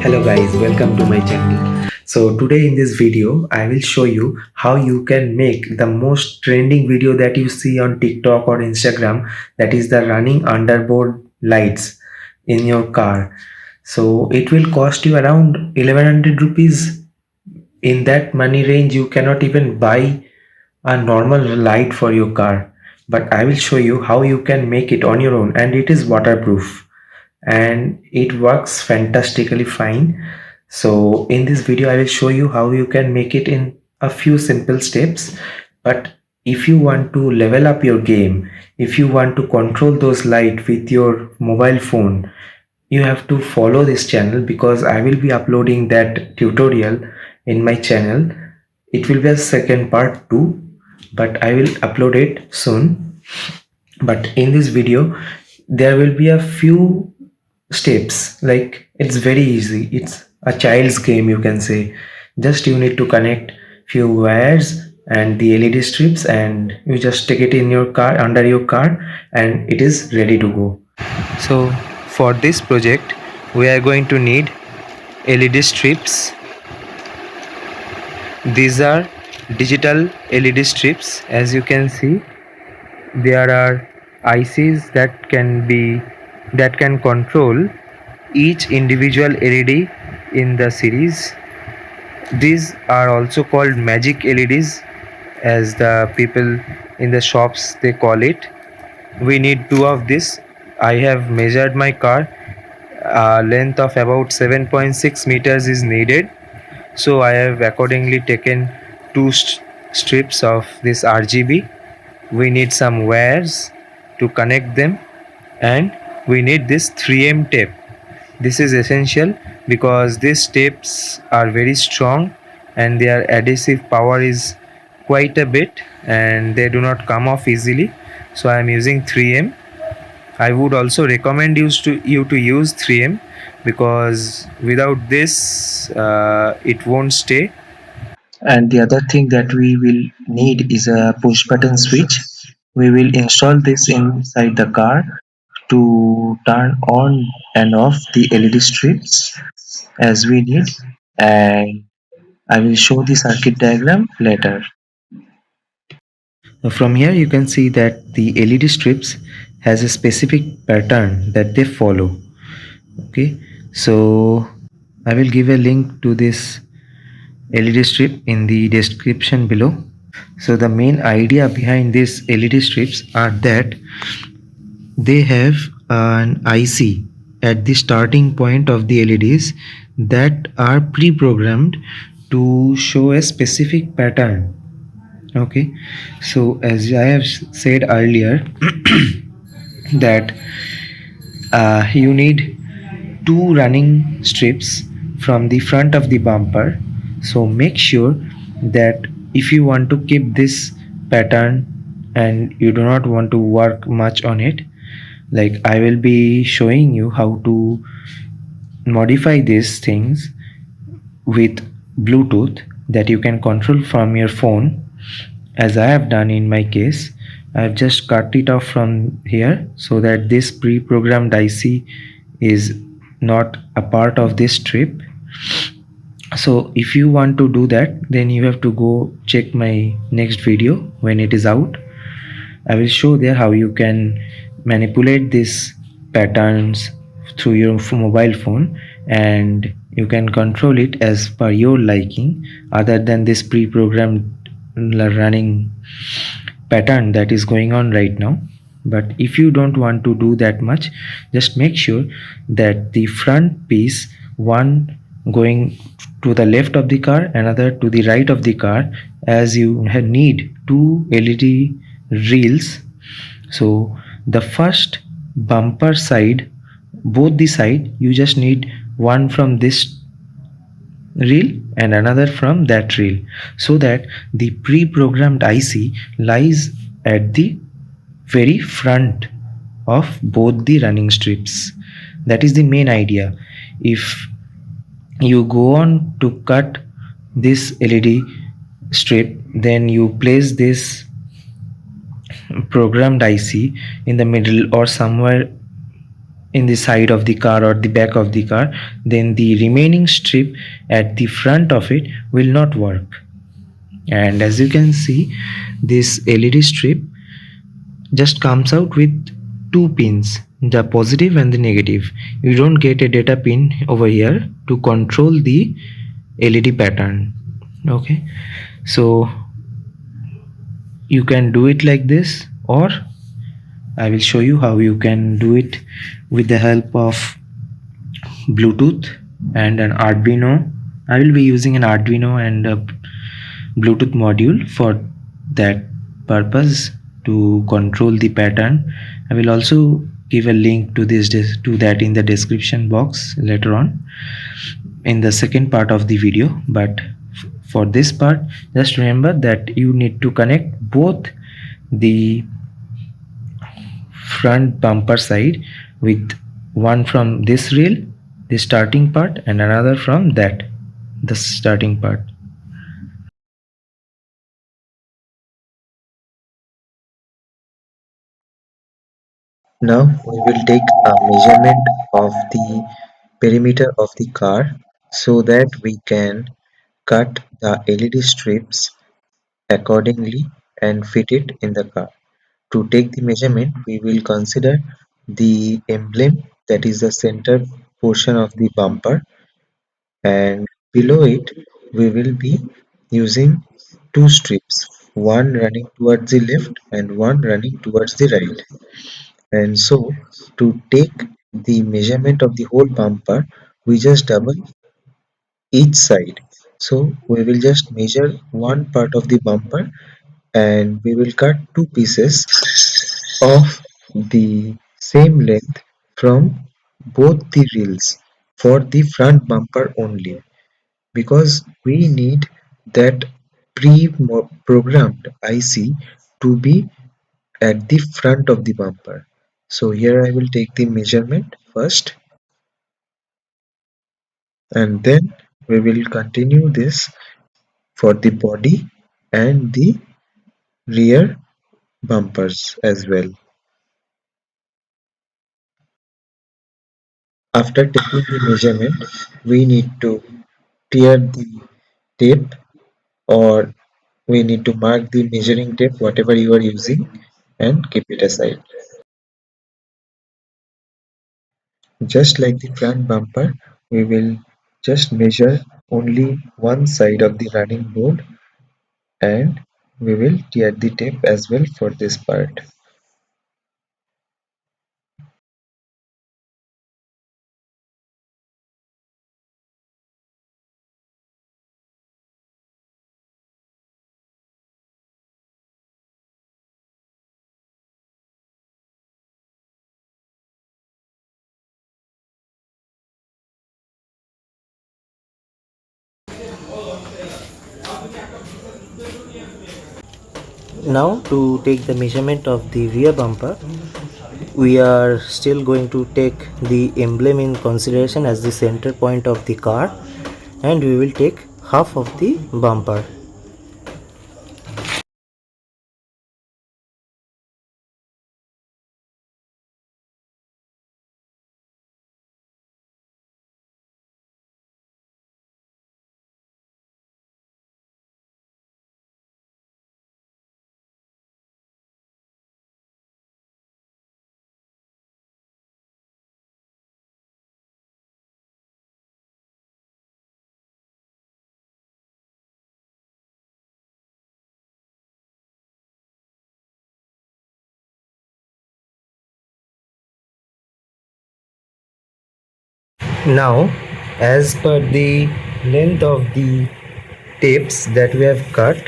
Hello guys, welcome to my channel. So today in this video I will show you how you can make the most trending video that you see on TikTok or Instagram, that is the running underboard lights in your car. So it will cost you around 1100 rupees. In that money range you cannot even buy a normal light for your car, but I will show you how you can make it on your own, and it is waterproof and it works fantastically fine. So in this video I will show you how you can make it in a few simple steps. But if you want to level up your game, if you want to control those light with your mobile phone, you have to follow this channel, because I will be uploading that tutorial in my channel. It will be a second part too, but I will upload it soon. But in this video there will be a few steps, like it's very easy, it's a child's game, you can say. Just you need to connect few wires and the LED strips, and you just stick it in your car, under your car, and it is ready to go. So for this project we are going to need LED strips. These are digital LED strips. As you can see, there are ICs that can control each individual LED in the series. These are also called magic LEDs, as the people in the shops they call it. We need two of this. I have measured my car. Length of about 7.6 meters is needed, so I have accordingly taken two strips of this RGB. We need some wires to connect them, and we need this 3M tape. This is essential because these tapes are very strong and their adhesive power is quite a bit, and they do not come off easily. So I am using 3M. I would also recommend you to use 3M, because without this it won't stay. And the other thing that we will need is a push button switch. We will install this inside the car to turn on and off the LED strips as we need, and I will show the circuit diagram later. From here you can see that the LED strips has a specific pattern that they follow. Okay, so I will give a link to this LED strip in the description below. So the main idea behind these LED strips are that they have an IC at the starting point of the LEDs that are pre-programmed to show a specific pattern. Okay, so as I have said earlier that you need two running strips from the front of the bumper. So make sure that if you want to keep this pattern and you do not want to work much on it, like I will be showing you how to modify these things with Bluetooth that you can control from your phone, as I have done in my case. I've just cut it off from here so that this pre-programmed IC is not a part of this strip. So if you want to do that, then you have to go check my next video when it is out. I will show there how you can manipulate these patterns through your mobile phone, and you can control it as per your liking, other than this pre-programmed running pattern that is going on right now. But if you don't want to do that much, just make sure that the front piece, one going to the left of the car, another to the right of the car, as you need two LED reels. So the first bumper side, both the side, you just need one from this reel and another from that reel, so that the pre-programmed IC lies at the very front of both the running strips. That is the main idea. If you go on to cut this LED strip, then you place this programmed IC in the middle or somewhere in the side of the car or the back of the car, then the remaining strip at the front of it will not work. And as you can see, this LED strip just comes out with two pins, the positive and the negative. You don't get a data pin over here to control the LED pattern. Okay, so you can do it like this, or I will show you how you can do it with the help of Bluetooth and an Arduino. I will be using an Arduino and a Bluetooth module for that purpose to control the pattern. I will also give a link to this to that in the description box later on in the second part of the video. But for this part, just remember that you need to connect both the front bumper side with one from this rail, the starting part, and another from that, the starting part. Now we will take a measurement of the perimeter of the car so that we can cut the LED strips accordingly and fit it in the car. To take the measurement, we will consider the emblem, that is the center portion of the bumper, and below it we will be using two strips, one running towards the left and one running towards the right. And so to take the measurement of the whole bumper, we just double each side. So we will just measure one part of the bumper and we will cut two pieces of the same length from both the reels for the front bumper only, because we need that pre-programmed IC to be at the front of the bumper. So here I will take the measurement first, and then we will continue this for the body and the rear bumpers as well. After taking the measurement, we need to tear the tape, or we need to mark the measuring tape, whatever you are using, and keep it aside. Just like the front bumper, we will just measure only one side of the running board, and we will tear the tape as well for this part. Now to take the measurement of the rear bumper, we are still going to take the emblem in consideration as the center point of the car, and we will take half of the bumper. Now, as per the length of the tapes that we have cut,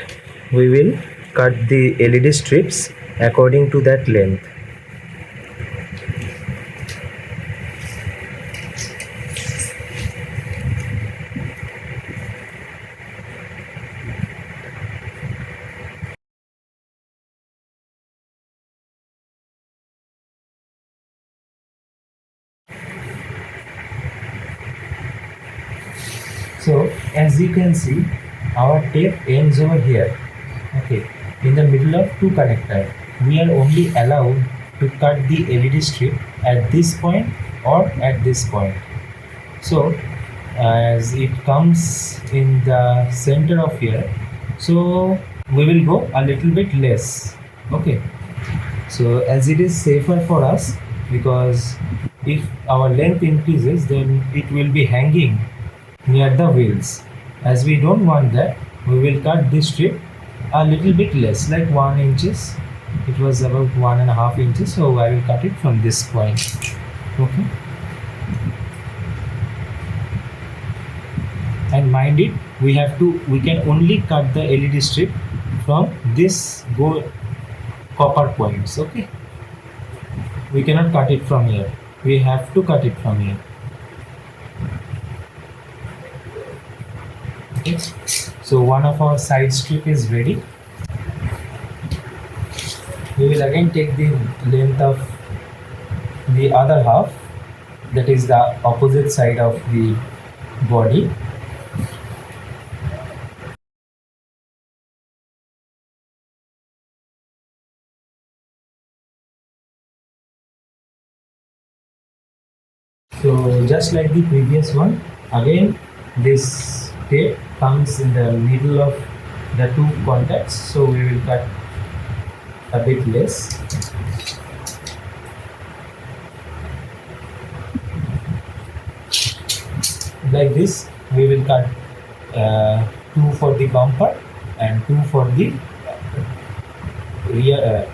we will cut the LED strips according to that length. So as you can see, our tape ends over here. Okay, in the middle of two connectors. We are only allowed to cut the LED strip at this point or at this point. So as it comes in the center of here, so we will go a little bit less. Okay, so as it is safer for us, because if our length increases, then it will be hanging near the wheels. As we don't want that, we will cut this strip a little bit less, like 1 inches. It was about 1.5 inches, so I will cut it from this point. Okay, and mind it, we can only cut the LED strip from this copper points. Okay, we cannot cut it from here, we have to cut it from here. Okay, so one of our side strip is ready. We will again take the length of the other half, that is the opposite side of the body. So just like the previous one, again this tape comes in the middle of the two contacts, so we will cut a bit less. Like this, we will cut two for the bumper and two for the rear.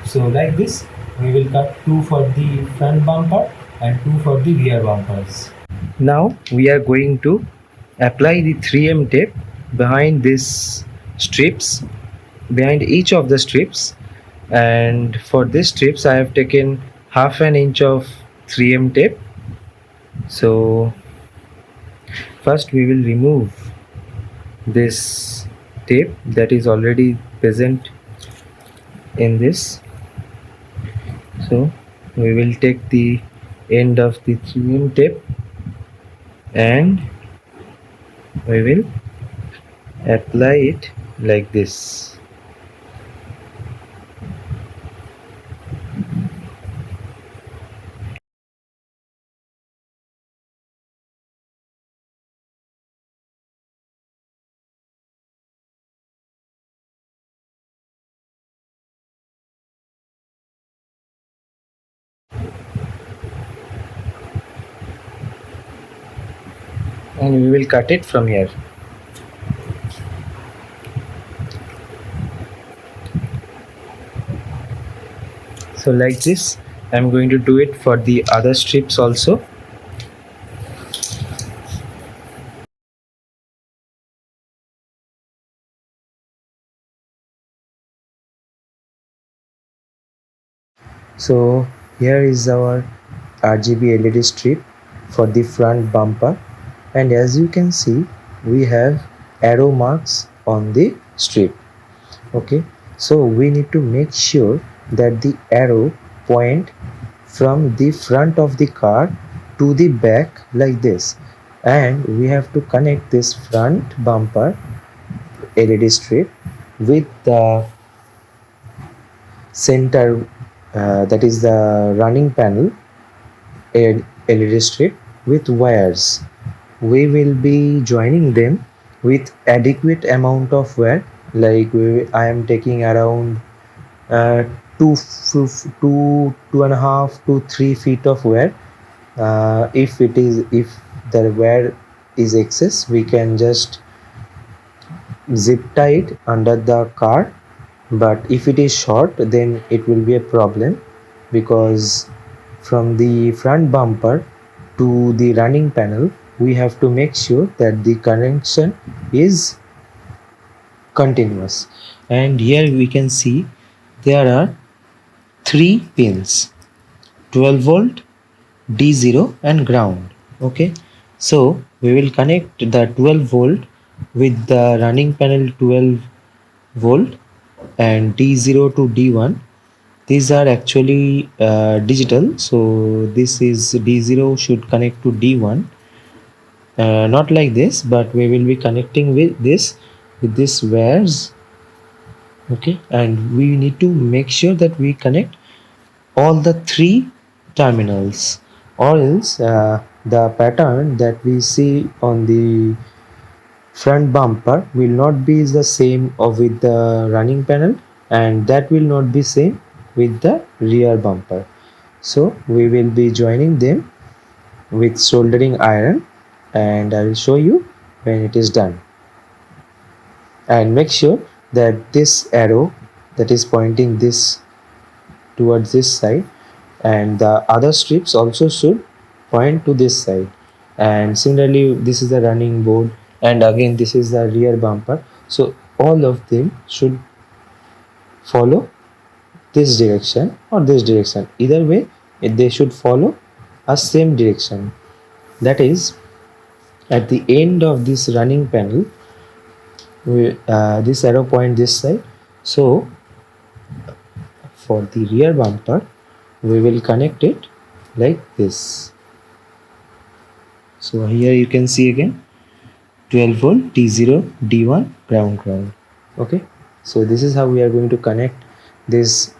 So like this, we will cut two for the front bumper and two for the rear bumpers. Now we are going to apply the 3M tape behind these strips, behind each of the strips. And for these strips I have taken half an inch of 3M tape. So first we will remove this tape that is already present in this. So we will take the end of the 3M tape and we will apply it like this. And we will cut it from here. So like this, I'm going to do it for the other strips also. So here is our RGB LED strip for the front bumper, and as you can see we have arrow marks on the strip. Okay, so we need to make sure that the arrow point from the front of the car to the back like this, and we have to connect this front bumper LED strip with the center, that is the running panel LED strip with wires. We will be joining them with adequate amount of wire, like I am taking around uh, 2.5 to 3 feet of wire. If the wire is excess, we can just zip tie it under the car, but if it is short then it will be a problem, because from the front bumper to the running panel we have to make sure that the connection is continuous. And here we can see there are 3 pins: 12 volt, D0 and ground. Okay, so we will connect the 12 volt with the running panel 12 volt and D0 to D1. These are actually digital, so this is D0 should connect to D1, not like this, but we will be connecting with this wires. Okay, and we need to make sure that we connect all the 3 terminals or else the pattern that we see on the front bumper will not be the same of with the running panel, and that will not be same with the rear bumper. So we will be joining them with soldering iron, and I will show you when it is done. And make sure that this arrow that is pointing this towards this side, and the other strips also should point to this side. And similarly, this is the running board, and again this is the rear bumper, so all of them should follow this direction or this direction. Either way, they should follow a same direction. That is, at the end of this running panel, this arrow point this side. So for the rear bumper, we will connect it like this. So here you can see again 12 volt T0 D1 ground. Okay, so this is how we are going to connect these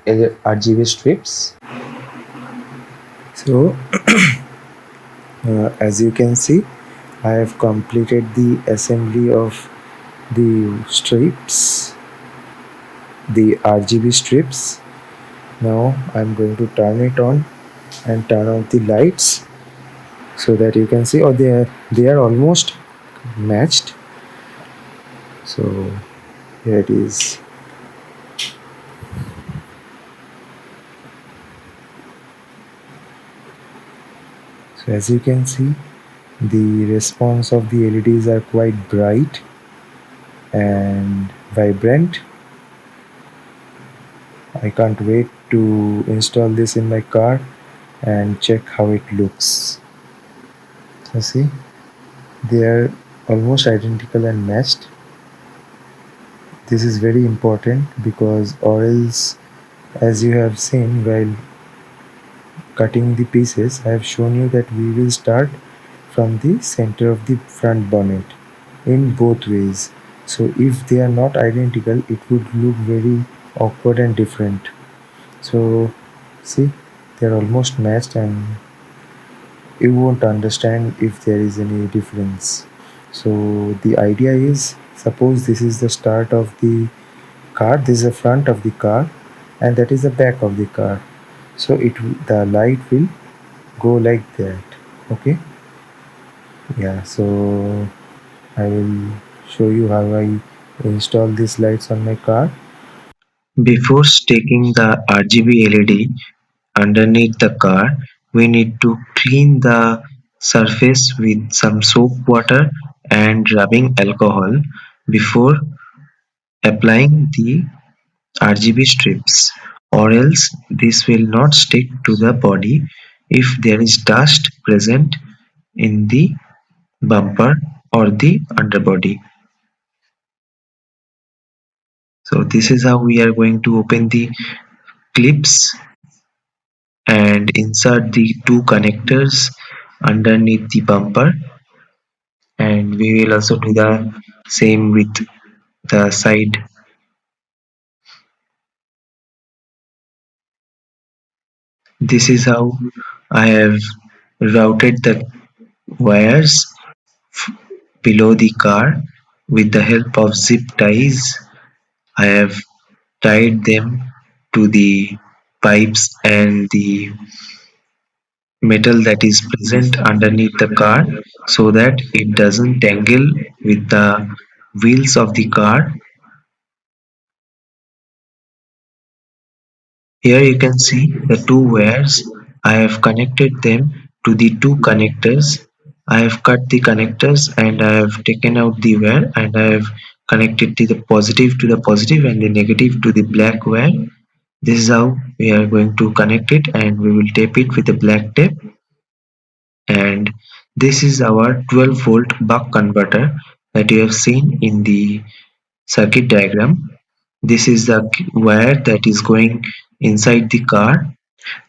RGB strips. So as you can see, I have completed the assembly of the strips, the RGB strips. Now I'm going to turn it on and turn off the lights so that you can see, oh, they are almost matched. So here it is. So as you can see, the response of the LEDs are quite bright and vibrant. I can't wait to install this in my car and check how it looks. So see, they are almost identical and matched. This is very important because, or else, as you have seen while cutting the pieces, I have shown you that we will start from the center of the front bonnet in both ways. So if they are not identical, it would look very awkward and different. So see, they are almost matched and you won't understand if there is any difference. So the idea is, suppose this is the start of the car, this is the front of the car, and that is the back of the car. So the light will go like that. Okay, yeah, so I will show you how I install these lights on my car. Before sticking the RGB LED underneath the car, we need to clean the surface with some soap water and rubbing alcohol before applying the RGB strips, or else this will not stick to the body if there is dust present in the bumper or the underbody. So this is how we are going to open the clips and insert the two connectors underneath the bumper, and we will also do the same with the side. This is how I have routed the wires below the car with the help of zip ties. I have tied them to the pipes and the metal that is present underneath the car so that it doesn't tangle with the wheels of the car. Here you can see the two wires. I have connected them to the two connectors. I have cut the connectors and I have taken out the wire and I have connected the positive to the positive and the negative to the black wire. This is how we are going to connect it, and we will tape it with a black tape. And this is our 12 volt buck converter that you have seen in the circuit diagram. This is the wire that is going inside the car,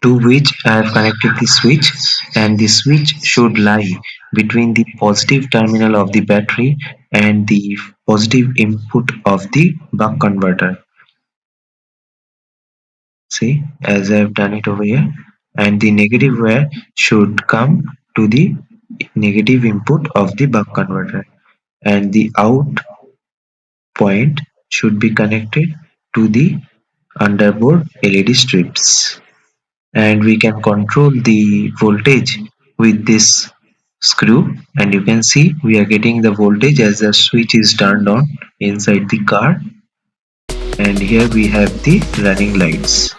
to which I have connected the switch, and the switch should lie between the positive terminal of the battery and the positive input of the buck converter. See, as I have done it over here. and the negative wire should come to the negative input of the buck converter, and the out point should be connected to the underboard LED strips. And we can control the voltage with this screw, and you can see we are getting the voltage as the switch is turned on inside the car, and here we have the running lights.